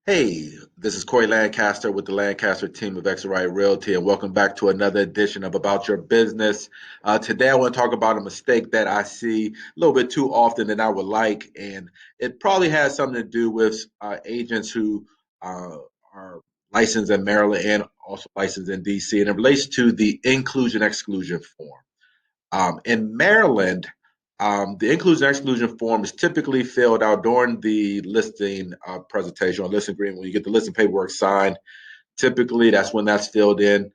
Hey, this is Corey Lancaster with the Lancaster team of XRI Realty, and welcome back to another edition of About Your Business. Today, I want to talk about a mistake that I see a little bit too often than I would like, and it probably has something to do with agents who are licensed in Maryland and also licensed in DC, and it relates to the inclusion exclusion form. In Maryland, the inclusion exclusion form is typically filled out during the listing presentation or listing agreement. When you get the listing paperwork signed, typically that's when that's filled in.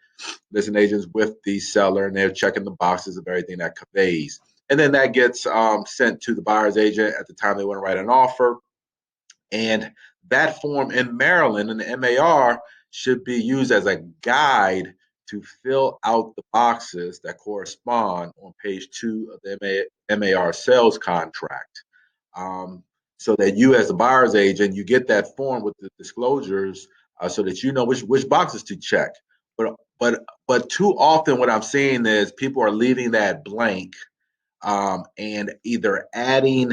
Listing agents with the seller, and they're checking the boxes of everything that conveys. And then that gets sent to the buyer's agent at the time they want to write an offer. And that form in Maryland in the MAR should be used as a guide to fill out the boxes that correspond on page 2 of the MAR sales contract. Um, so that you, as the buyer's agent, you get that form with the disclosures so that you know which boxes to check. But too often, what I'm seeing is people are leaving that blank and either adding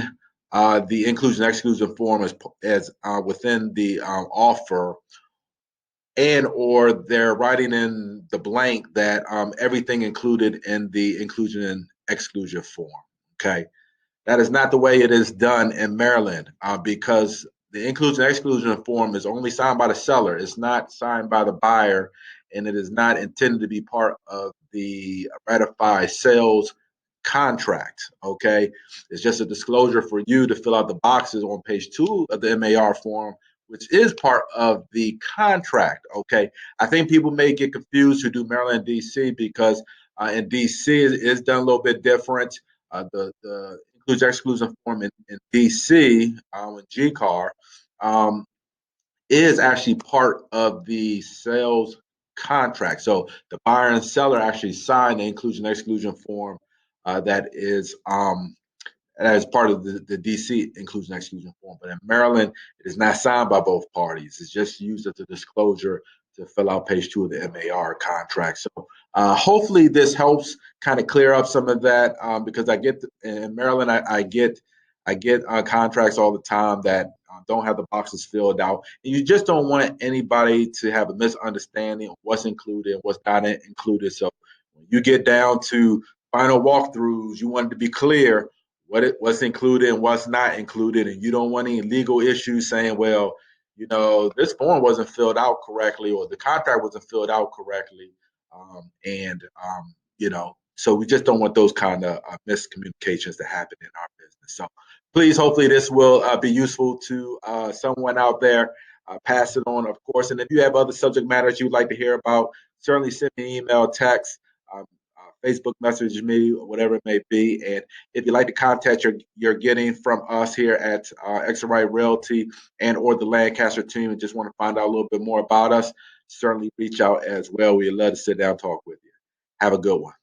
the inclusion exclusion form as within the offer, and or they're writing in the blank that everything included in the inclusion and exclusion form. Okay, that is not the way it is done in Maryland because the inclusion and exclusion form is only signed by the seller. It's not signed by the buyer, and it is not intended to be part of the ratified sales contract. Okay, it's just a disclosure for you to fill out the boxes on page 2 of the MAR form, which is part of the contract. Okay, I think people may get confused who do Maryland and DC because in DC is done a little bit different. The inclusion exclusion form in DC in GCAR um, is actually part of the sales contract. So the buyer and seller actually sign the inclusion exclusion form that is as part of the DC inclusion exclusion form. But in Maryland, it is not signed by both parties. It's just used as a disclosure to fill out page 2 of the MAR contract. So hopefully this helps kind of clear up some of that because I get in Maryland, I get contracts all the time that don't have the boxes filled out. And you just don't want anybody to have a misunderstanding of what's included, what's not included. So when you get down to final walkthroughs, you want it to be clear what's included and what's not included, and you don't want any legal issues saying, well, this form wasn't filled out correctly or the contract wasn't filled out correctly, so we just don't want those kind of miscommunications to happen in our business. So please, hopefully, this will be useful to someone out there. Pass it on, of course, and if you have other subject matters you'd like to hear about, certainly send me an email, text. Facebook message me, whatever it may be. And if you'd like to contact you're getting from us here at XRI Realty and or the Lancaster team and just want to find out a little bit more about us, certainly reach out as well. We'd love to sit down and talk with you. Have a good one.